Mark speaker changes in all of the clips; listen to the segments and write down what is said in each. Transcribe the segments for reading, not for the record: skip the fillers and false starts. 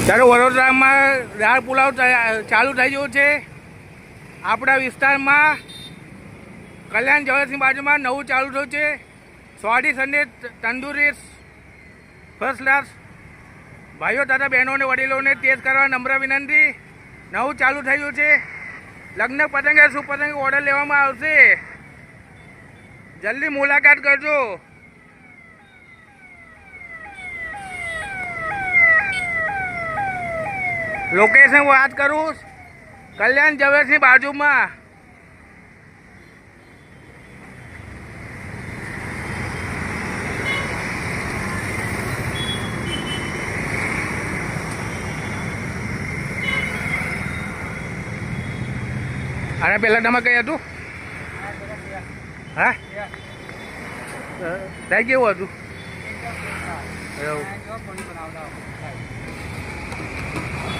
Speaker 1: ત્યારે વડોદરામાં દાળ પુલાવ ચાલુ થઈ ગયું છે. આપણા વિસ્તારમાં કલ્યાણ જ્વેલર્સની બાજુમાં નવું ચાલુ થયું છે. સ્વાદિષ્ટ અને તંદુરી ફર્સ્ટ ક્લાસ. ભાઈઓ તથા બહેનોને વડીલોને ટેસ્ટ કરવા નમ્ર વિનંતી. નવું ચાલુ થયું છે. લગ્ન પતંગે શુભ પતંગે ઓર્ડર લેવામાં આવશે. જલ્દી મુલાકાત કરજો. લોકેશન વાત કરું, કલ્યાણ જ્વેલર્સની બાજુમાં. અને પેલા તમે કઈ હતું? હા, ત્યાં કેવું હતું?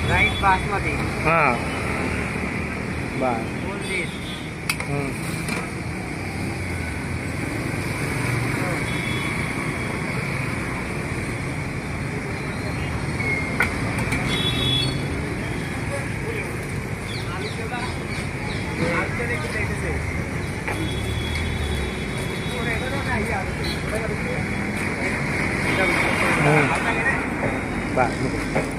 Speaker 2: રાઈટ બાસમતી.
Speaker 1: હા, બસ. બસ.